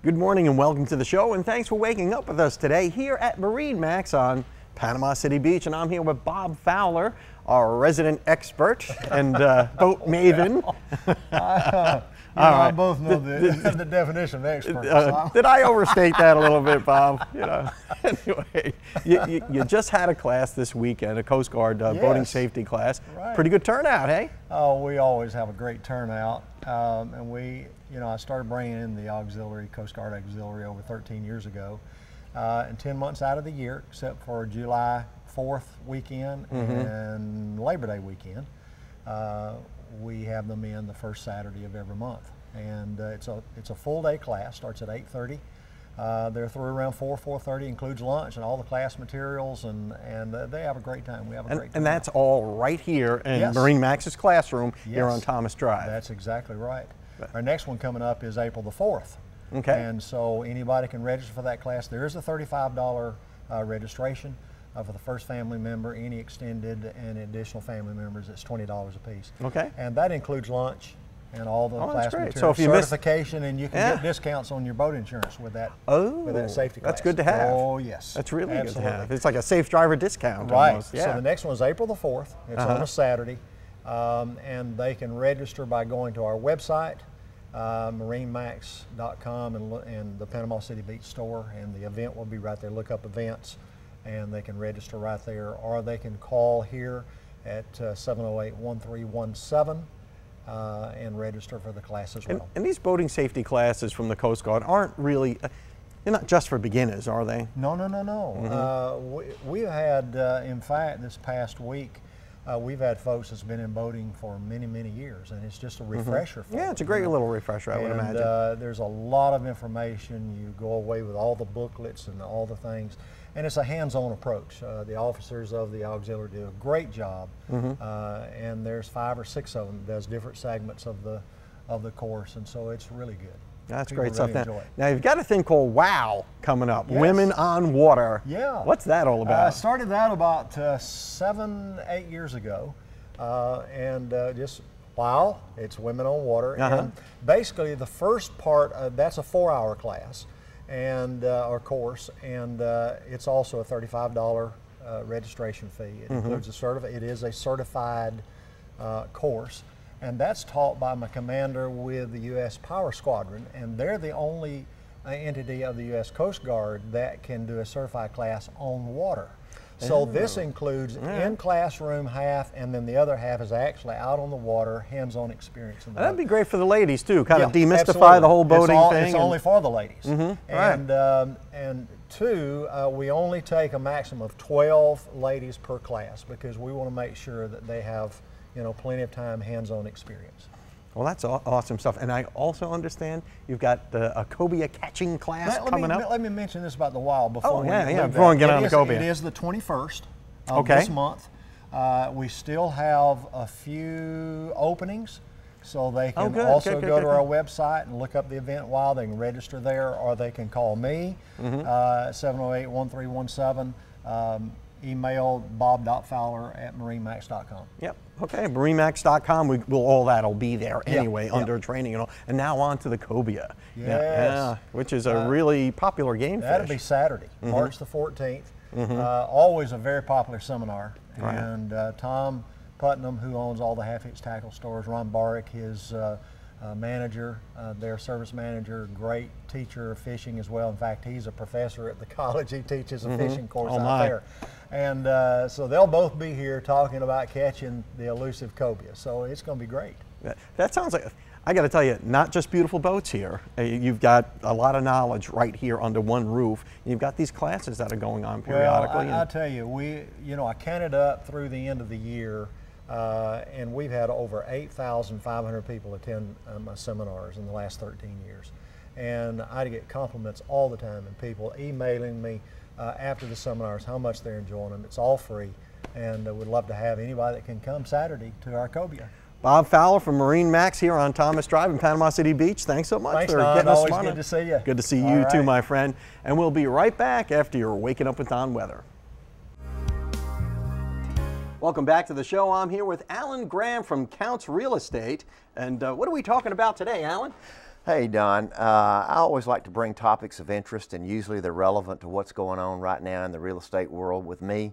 Good morning and welcome to the show, and thanks for waking up with us today here at Marine Max on Panama City Beach. And I'm here with Bob Fowler, our resident expert and boat maven. I both know the definition of expert. Did I overstate that a little bit, Bob? Anyway, you just had a class this weekend, a Coast Guard boating safety class. Right. Pretty good turnout, hey? Oh, we always have a great turnout, and I started bringing in the auxiliary, Coast Guard auxiliary, over 13 years ago, and 10 months out of the year, except for July 4th weekend and Labor Day weekend. We have them in the first Saturday of every month, and it's a full day class. Starts at 8:30. They're through around 4:30, includes lunch and all the class materials, and they have a great time. We have a great time. And that's all right here in Marine Max's classroom here on Thomas Drive. That's exactly right. Our next one coming up is April the 4th. Okay. And so anybody can register for that class. There is a $35 registration. For the first family member, any extended and additional family members, it's $20 a piece. Okay. And that includes lunch and all the class materials, so if you certification, and you can get discounts on your boat insurance with that. With that safety class. That's good to have. Oh yes, that's really good to have. It's like a safe driver discount. Right. Almost. Yeah. So the next one is April the 4th. It's on a Saturday, and they can register by going to our website, marinemax.com, and the Panama City Beach store, and the event will be right there. Look up events, and they can register right there, or they can call here at 708-1317 and register for the class as well. And these boating safety classes from the Coast Guard aren't really, they're not just for beginners, are they? No, no, no, no. We've had, in fact, this past week, we've had folks that's been in boating for many, many years, and it's just a refresher for them. Yeah, it's a great little refresher, I would imagine. There's a lot of information. You go away with all the booklets and all the things, and it's a hands-on approach. The officers of the auxiliary do a great job, and there's 5 or 6 of them that does different segments of the course, and so it's really good. That's People great really stuff. Now you've got a thing called WOW coming up, Yes. Women on Water. Yeah. What's that all about? I started that about 7, 8 years ago, and just WOW, it's Women on Water. And basically the first part, that's a 4-hour class and or course, and it's also a $35 registration fee. It includes it is a certified course. And that's taught by my commander with the U.S. Power Squadron, and they're the only entity of the U.S. Coast Guard that can do a certified class on water. So this includes in classroom half, and then the other half is actually out on the water, hands-on experience. That'd be great for the ladies too, kind of demystify absolutely. the whole boating thing. It's only for the ladies. Right. And two, we only take a maximum of 12 ladies per class because we want to make sure that they have plenty of time, hands-on experience. Well, that's awesome stuff. And I also understand you've got a cobia catching class coming up. Let me mention this about the WOW before before we get on the cobia. It is the 21st of this month. We still have a few openings, so they can also go to our website and look up the event WOW. They can register there, or they can call me, 708-1317. Email bob.fowler@marinemax.com. Yep. Okay. Marinemax.com. All that'll be there anyway under training and all. And now on to the cobia. Yes. Yeah. Which is a really popular game That'll fish. be Saturday, March the 14th. Always a very popular seminar. Right. And Tom Putnam, who owns all the half-hitch tackle stores, Ron Barick, his manager, their service manager, great teacher of fishing as well. In fact, he's a professor at the college. He teaches a fishing course out there. And so they'll both be here talking about catching the elusive cobia. So it's going to be great. That sounds like, I got to tell you, not just beautiful boats here. You've got a lot of knowledge right here under one roof. You've got these classes that are going on periodically. Well, I tell you, I counted up through the end of the year, and we've had over 8,500 people attend my seminars in the last 13 years. And I get compliments all the time, and people emailing me after the seminars how much they're enjoying them. It's all free, and we'd love to have anybody that can come Saturday to our cobia. Bob Fowler from Marine Max here on Thomas Drive in Panama City Beach. Thanks so much for getting us started. Always good to see you. Good to see you too, my friend. And we'll be right back after your Waking Up with Don weather. Welcome back to the show. I'm here with Alan Graham from Counts Real Estate. And what are we talking about today, Alan? Hey, Don. I always like to bring topics of interest, and usually they're relevant to what's going on right now in the real estate world with me.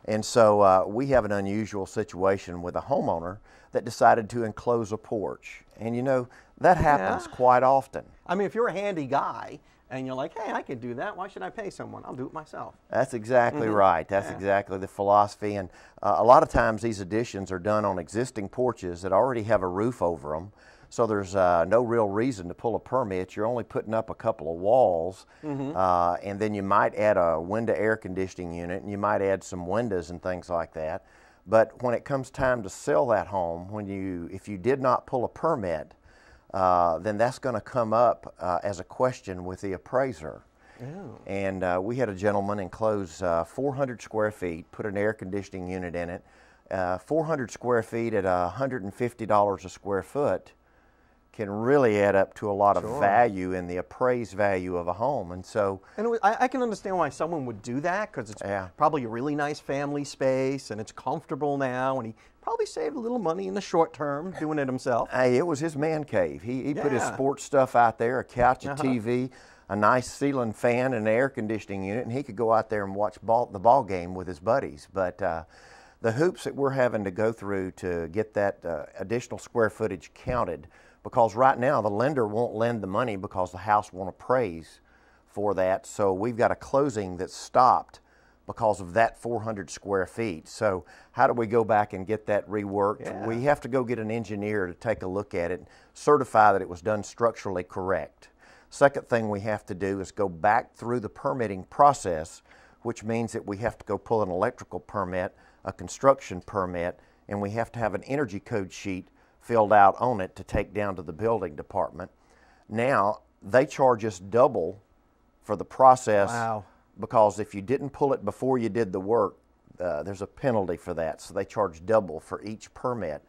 And so we have an unusual situation with a homeowner that decided to enclose a porch. And you know, that happens quite often. I mean, if you're a handy guy and you're like, hey, I can do that, why should I pay someone? I'll do it myself. That's exactly right. That's exactly the philosophy. And a lot of times these additions are done on existing porches that already have a roof over them. So there's no real reason to pull a permit. You're only putting up a couple of walls, and then you might add a window air conditioning unit, and you might add some windows and things like that. But when it comes time to sell that home, if you did not pull a permit, then that's going to come up as a question with the appraiser. And we had a gentleman enclose 400 square feet, put an air conditioning unit in it. 400 square feet at $150 a square foot can really add up to a lot of value in the appraised value of a home. And so, I can understand why someone would do that, because it's probably a really nice family space and it's comfortable now, and he probably saved a little money in the short term doing it himself. Hey, it was his man cave. He put his sports stuff out there, a couch, a TV, a nice ceiling fan, and an air conditioning unit, and he could go out there and watch the ball game with his buddies. But the hoops that we're having to go through to get that additional square footage counted, because right now the lender won't lend the money because the house won't appraise for that. So we've got a closing that's stopped because of that 400 square feet. So how do we go back and get that reworked? We have to go get an engineer to take a look at it, certify that it was done structurally correct. Second thing we have to do is go back through the permitting process, which means that we have to go pull an electrical permit, a construction permit, and we have to have an energy code sheet filled out on it to take down to the building department. Now, they charge us double for the process because if you didn't pull it before you did the work, there's a penalty for that. So they charge double for each permit.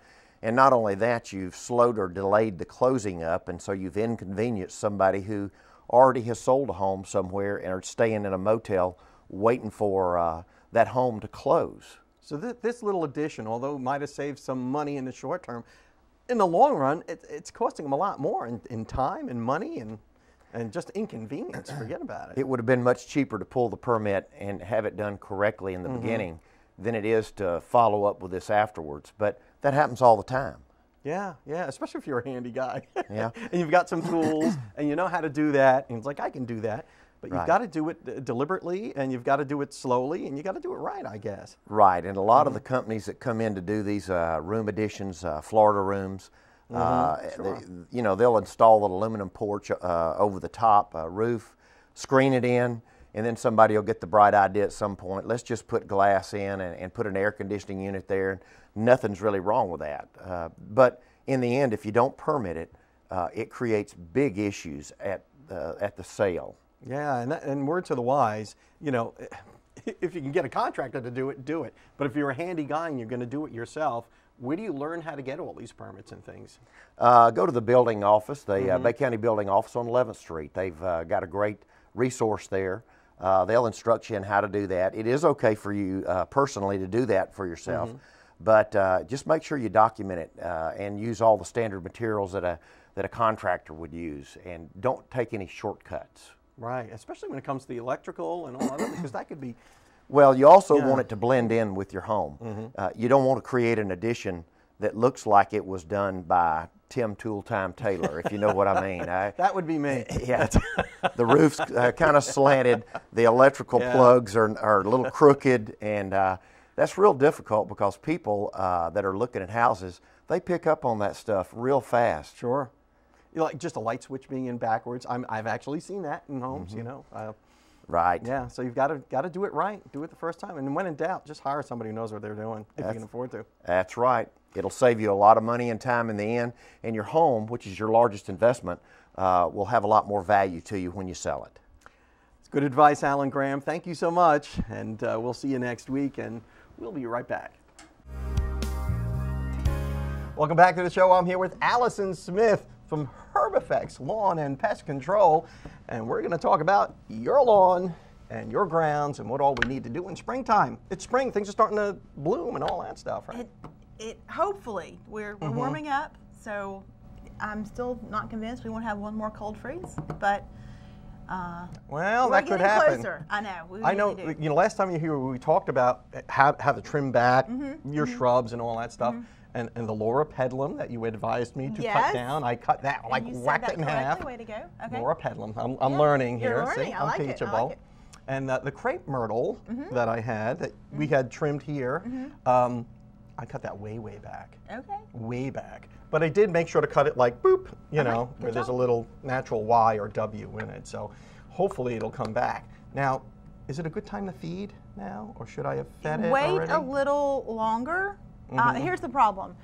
And not only that, you've slowed or delayed the closing up, and so you've inconvenienced somebody who already has sold a home somewhere and are staying in a motel waiting for that home to close. So this little addition, although it might have saved some money in the short term, in the long run, it's costing them a lot more in time and money and just inconvenience. Forget about it. It would have been much cheaper to pull the permit and have it done correctly in the beginning than it is to follow up with this afterwards. But that happens all the time. Yeah, especially if you're a handy guy. And you've got some tools and you know how to do that. And it's like, I can do that. But you've got to do it deliberately, and you've got to do it slowly, and you've got to do it right, I guess. Right, and a lot of the companies that come in to do these room additions, Florida rooms, you know, they'll install an aluminum porch over the top roof, screen it in, and then somebody will get the bright idea at some point, let's just put glass in and put an air conditioning unit there. Nothing's really wrong with that. But in the end, if you don't permit it, it creates big issues at the sale. Yeah, and word to the wise, you know, if you can get a contractor to do it, do it. But if you're a handy guy and you're going to do it yourself, where do you learn how to get all these permits and things? Go to the building office, the Bay County Building Office on 11th Street. They've got a great resource there. They'll instruct you on how to do that. It is okay for you personally to do that for yourself, but just make sure you document it and use all the standard materials that a contractor would use, and don't take any shortcuts. Right, especially when it comes to the electrical and all that, because that could be... Well, you also want it to blend in with your home. You don't want to create an addition that looks like it was done by Tim Tooltime Taylor, if you know what I mean. That would be me. Yeah, the roof's kind of slanted, the electrical plugs are a little crooked, and that's real difficult because people that are looking at houses, they pick up on that stuff real fast. Sure. You know, like just a light switch being in backwards. I've actually seen that in homes, you know. Right. Yeah, so you've got to do it right. Do it the first time. And when in doubt, just hire somebody who knows what they're doing if you can afford to. That's right. It'll save you a lot of money and time in the end. And your home, which is your largest investment, will have a lot more value to you when you sell it. It's good advice, Alan Graham. Thank you so much. And we'll see you next week, and we'll be right back. Welcome back to the show. I'm here with Allison Smith from Herbifex Lawn and Pest Control, and we're going to talk about your lawn and your grounds and what all we need to do in springtime. It's spring, things are starting to bloom and all that stuff, right? Hopefully we're warming up, so I'm still not convinced we won't have one more cold freeze, but well, we're that could getting happen. Closer. I know. We I know. really do. You know, last time you were here, we talked about how to trim back your shrubs and all that stuff, and the Laura pedlum that you advised me to cut down. I cut that, like whacked it in half. Way to go. Okay. Laura pedlum. I'm learning here. You're learning. See, I I'm like it. teachable. I like it. And the crepe myrtle that I had, that we had trimmed here, I cut that way back. Okay. Way back. But I did make sure to cut it like boop, you know, where there's a little natural Y or W in it. So hopefully it'll come back. Now, is it a good time to feed now, or should I have fed it already? Wait a little longer. Here's the problem.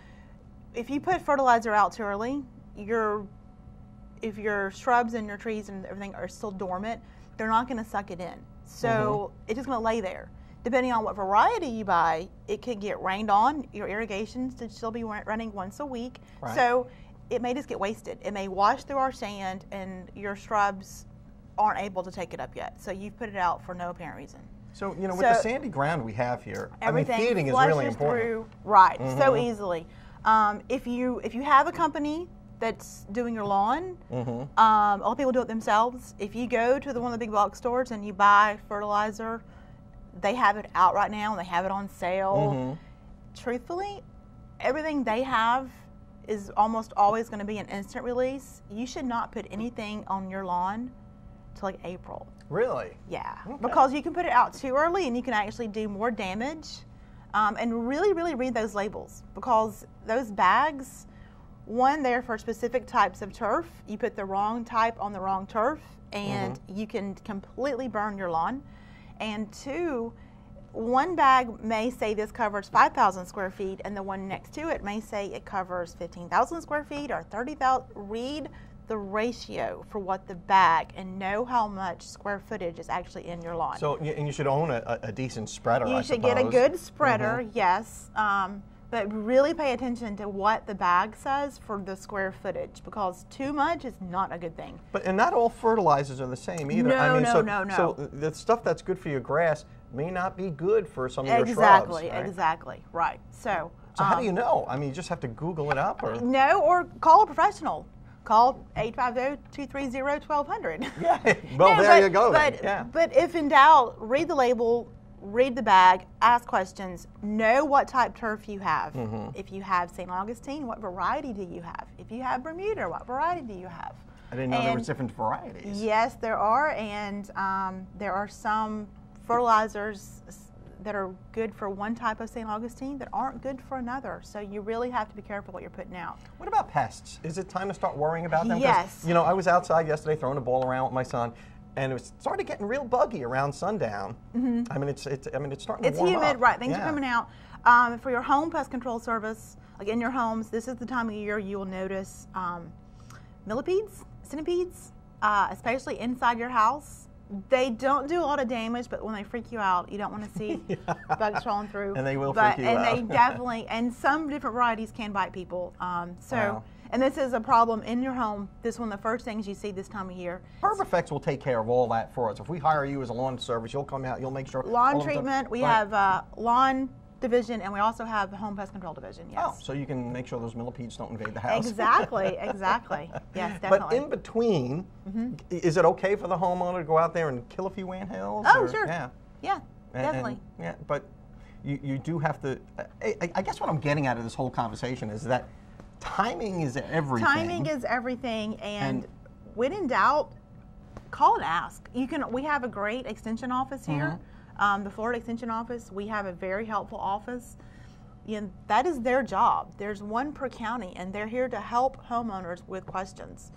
If you put fertilizer out too early, if your shrubs and your trees and everything are still dormant, they're not going to suck it in. So it's just going to lay there. Depending on what variety you buy, it could get rained on. Your irrigation should still be running once a week. Right. So it may just get wasted. It may wash through our sand, and your shrubs aren't able to take it up yet. So you've put it out for no apparent reason. So, you know, with the sandy ground we have here, I mean, everything feeding is really flushes important. through, right, so easily. If you have a company that's doing your lawn, a lot of people do it themselves. If you go to one of the big box stores and you buy fertilizer, they have it out right now and they have it on sale. Truthfully, everything they have is almost always going to be an instant release. You should not put anything on your lawn till like April. Really? Yeah, Okay. because you can put it out too early and you can actually do more damage. And really, really read those labels, because those bags, one, they're for specific types of turf. You put the wrong type on the wrong turf and you can completely burn your lawn. And two, one bag may say this covers 5,000 square feet and the one next to it may say it covers 15,000 square feet or 30,000. Read the ratio for what the bag and know how much square footage is actually in your lawn. So, and you should own a decent spreader, I You should suppose. get a good spreader, yes, but really pay attention to what the bag says for the square footage, because too much is not a good thing. And not all fertilizers are the same either. No, I mean, no. So the stuff that's good for your grass may not be good for some of your shrubs. Exactly, right? exactly, right. So how do you know? I mean, you just have to Google it up, or no, or call a professional. Call 850-230-1200. yeah. Well, No, there you go. But, yeah. but if in doubt, read the label, read the bag, ask questions, know what type turf you have. If you have St. Augustine, what variety do you have? If you have Bermuda, what variety do you have? I didn't know there was different varieties. Yes, there are, and there are some fertilizers that are good for one type of St. Augustine that aren't good for another. So you really have to be careful what you're putting out. What about pests? Is it time to start worrying about them? 'Cause, Yes. you know, I was outside yesterday throwing a ball around with my son, and it started getting real buggy around sundown. I mean, it's starting to warm humid, up. right? Things Yeah. are coming out. For your home pest control service, like in your homes, this is the time of year you will notice millipedes, centipedes, especially inside your house. They don't do a lot of damage, but when they freak you out, you don't want to see bugs crawling through. And they will freak you out. And they definitely, and some different varieties can bite people. Wow. And this is a problem in your home. This is one of the first things you see this time of year. Herbifex will take care of all that for us. If we hire you as a lawn service, you'll come out, you'll make sure. Lawn treatment, we have lawn division, and we also have the home pest control division, yes. Oh, so you can make sure those millipedes don't invade the house. Exactly, exactly. Yes, definitely. But in between, is it okay for the homeowner to go out there and kill a few anthills? Oh, or- sure. Yeah. Yeah, definitely. Yeah, but you do have to. I guess what I'm getting out of this whole conversation is that timing is everything. Timing is everything, and when in doubt, call and ask. We have a great extension office here. The Florida Extension Office, we have a very helpful office. That is their job. There's one per county, and they're here to help homeowners with questions.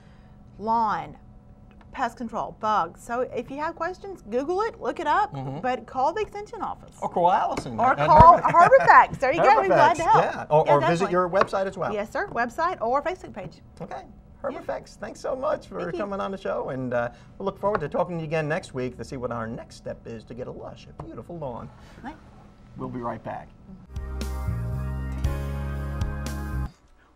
Lawn, pest control, bugs. So if you have questions, Google it, look it up, but call the Extension Office. Or call Allison. Or call Herbifex. There you go. We're glad to help. Yeah, or visit definitely. your website as well. Yes, sir. Website or Facebook page. Okay. Herbifex, thanks so much for Thank you. coming on the show, and we'll look forward to talking to you again next week to see what our next step is to get a lush, a beautiful lawn. Right. We'll be right back.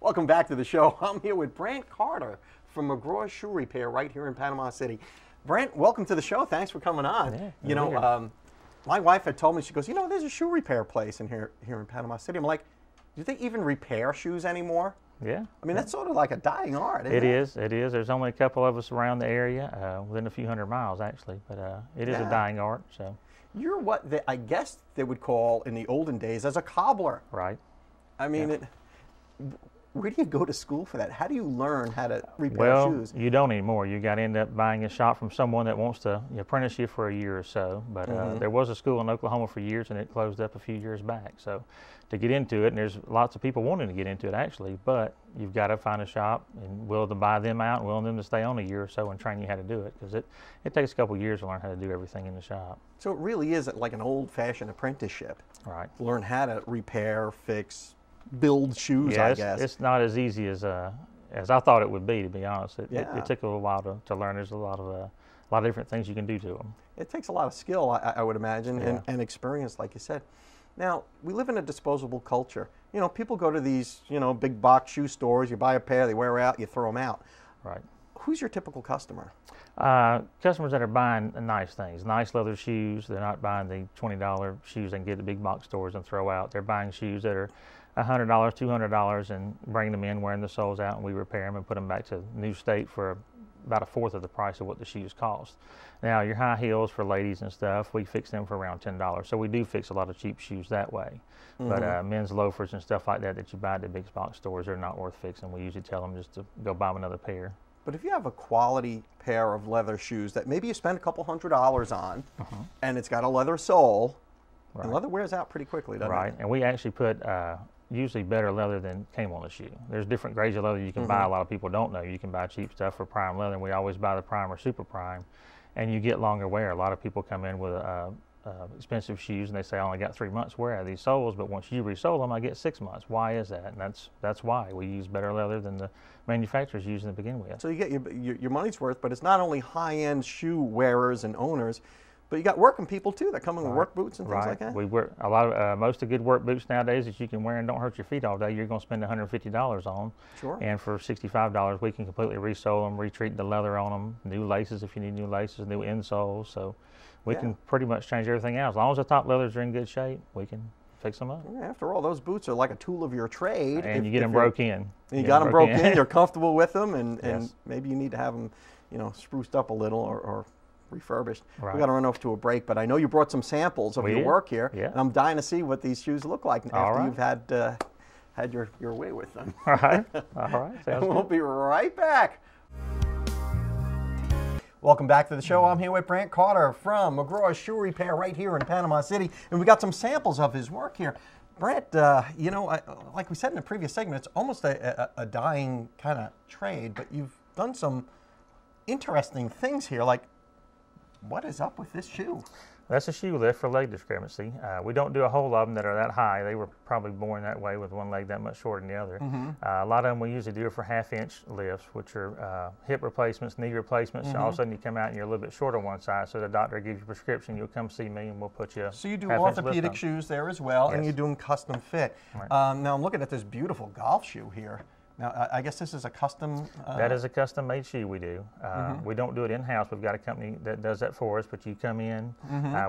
Welcome back to the show. I'm here with Brant Carter from McGraw's Shoe Repair right here in Panama City. Brant, welcome to the show. Thanks for coming on. Yeah, you know, my wife had told me, she goes, you know, there's a shoe repair place in here in Panama City. I'm like, do they even repair shoes anymore? Yeah. I mean, that's sort of like a dying art, isn't it? It is. It is. There's only a couple of us around the area, within a few hundred miles actually, but it is a dying art. So. You're what I guess they would call in the olden days as a cobbler. Right. I mean, where do you go to school for that? How do you learn how to repair well, shoes? You don't anymore. You got to end up buying a shop from someone that wants to apprentice you for a year or so. But there was a school in Oklahoma for years, and it closed up a few years back. So to get into it, and there's lots of people wanting to get into it actually, but you've got to find a shop and willing to buy them out and willing them to stay on a year or so and train you how to do it, because it takes a couple years to learn how to do everything in the shop. So it really is like an old-fashioned apprenticeship. Right. Learn how to repair, fix, build shoes, I guess. It's not as easy as I thought it would be, to be honest. It took a little while to learn. There's a lot of different things you can do to them. It takes a lot of skill, I would imagine, and experience, like you said. Now, we live in a disposable culture. You know, people go to these, big box shoe stores, you buy a pair, they wear out, you throw them out. Right. Who's your typical customer? Customers that are buying nice things, nice leather shoes. They're not buying the $20 shoes they can get at the big box stores and throw out. They're buying shoes that are $100, $200 and bring them in, wearing the soles out, and we repair them and put them back to new state for about a fourth of the price of what the shoes cost. Now, your high heels for ladies and stuff, we fix them for around $10. So we do fix a lot of cheap shoes that way. But men's loafers and stuff like that you buy at the big box stores, they're not worth fixing. We usually tell them just to go buy them another pair. But if you have a quality pair of leather shoes that maybe you spend a couple $100s on, and it's got a leather sole, and leather wears out pretty quickly, doesn't it? Right, and we actually put usually better leather than came on the shoe. There's different grades of leather you can buy. A lot of people don't know. You can buy cheap stuff for prime leather, and we always buy the prime or super prime, and you get longer wear. A lot of people come in with expensive shoes, and they say, I only got 3 months wear out of these soles, but once you resole them, I get 6 months. Why is that? And that's why. We use better leather than the manufacturers use to begin with. So you get your money's worth, but it's not only high-end shoe wearers and owners, but you got working people too that come in with work boots and things like that. We wear a lot of most of the good work boots nowadays that you can wear and don't hurt your feet all day. You're going to spend $150 on. Sure. And for $65, we can completely resole them, retreat the leather on them, new laces if you need new laces, new insoles. So we can pretty much change everything out. As long as the top leathers are in good shape, we can fix them up. Yeah, after all, those boots are like a tool of your trade. And you get them broke in. And you got them broke in. You're comfortable with them, and maybe you need to have them, spruced up a little or refurbished. Right. We got to run off to a break, but I know you brought some samples of your work here, and I'm dying to see what these shoes look like after you've had your way with them. All right. All right. Sounds We'll be right back. Welcome back to the show. I'm here with Brant Carter from McGraw's Shoe Repair right here in Panama City, and we got some samples of his work here. Brant, like we said in the previous segment, it's almost a dying kind of trade, but you've done some interesting things here, like what is up with this shoe? That's a shoe lift for leg discrepancy. We don't do a whole lot of them that are that high. They were probably born that way with one leg that much shorter than the other. A lot of them we usually do for half-inch lifts, which are hip replacements, knee replacements. All of a sudden you come out and you're a little bit short on one side, so the doctor gives you a prescription, you'll come see me and we'll put you So you do orthopedic shoes there as well, and you do them custom fit. Right. Now I'm looking at this beautiful golf shoe here. Now, I guess this is a custom... that is a custom-made shoe we do. We don't do it in-house. We've got a company that does that for us, but you come in,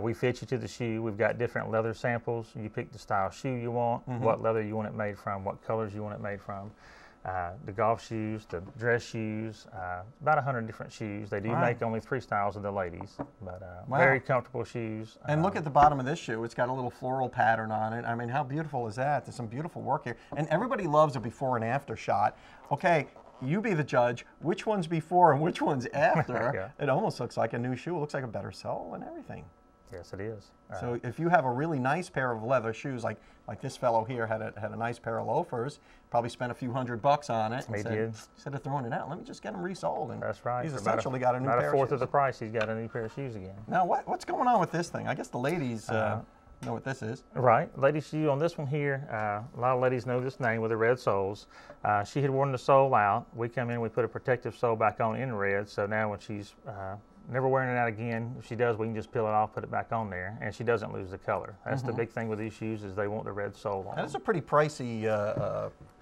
we fit you to the shoe. We've got different leather samples. You pick the style shoe you want, what leather you want it made from, what colors you want it made from. The golf shoes, the dress shoes, about 100 different shoes. They do make only 3 styles of the ladies, but very comfortable shoes. And look at the bottom of this shoe. It's got a little floral pattern on it. I mean, how beautiful is that? There's some beautiful work here. And everybody loves a before and after shot. Okay, you be the judge. Which one's before and which one's after? It almost looks like a new shoe. It looks like a better sole and everything. Yes, it is. So if you have a really nice pair of leather shoes, like this fellow here had a nice pair of loafers, probably spent a few $100 on it. He did. Instead of throwing it out, let me just get them resold. And that's right. He's essentially got a new pair of shoes. About a fourth of the price, he's got a new pair of shoes again. Now, what's going on with this thing? I guess the ladies know what this is. Right. Lady shoe on this one here, a lot of ladies know this name with the red soles. She had worn the sole out. We come in, we put a protective sole back on in red, so now when she's never wearing it out again, if she does, we can just peel it off, put it back on there, and she doesn't lose the color. That's the big thing with these shoes, is they want the red sole on. That's a pretty pricey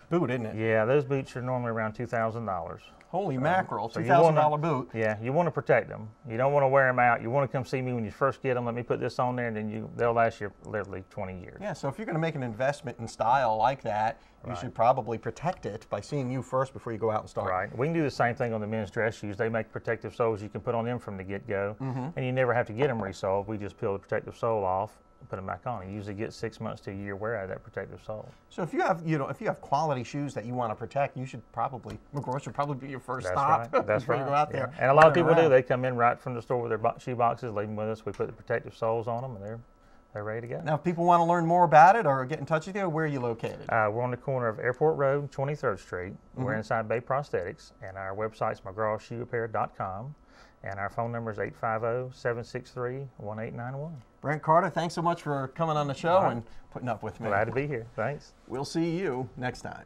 boot, isn't it? Yeah, those boots are normally around $2,000. Holy mackerel, So $2,000 boot. Yeah, you want to protect them. You don't want to wear them out. You want to come see me when you first get them. Let me put this on there, and then they'll last you literally 20 years. Yeah, so if you're going to make an investment in style like that, you should probably protect it by seeing you first before you go out and start. Right. We can do the same thing on the men's dress shoes. They make protective soles you can put on them from the get-go, and you never have to get them resoled. We just peel the protective sole off, put them back on. You usually get 6 months to a year wear out of that protective sole. So if you have, if you have quality shoes that you want to protect, you should probably, McGraw should probably be your first stop. Right. That's before right. you go out there. And a lot of people do. They come in right from the store with their shoe boxes, leave them with us. We put the protective soles on them, and they're ready to go. Now, if people want to learn more about it or get in touch with you, where are you located? We're on the corner of Airport Road, 23rd Street. We're inside Bay Prosthetics, and our website's mcgrawshoeapparel.com. And our phone number is 850-763-1891. Brent Carter, thanks so much for coming on the show and putting up with me. Glad to be here. Thanks. We'll see you next time.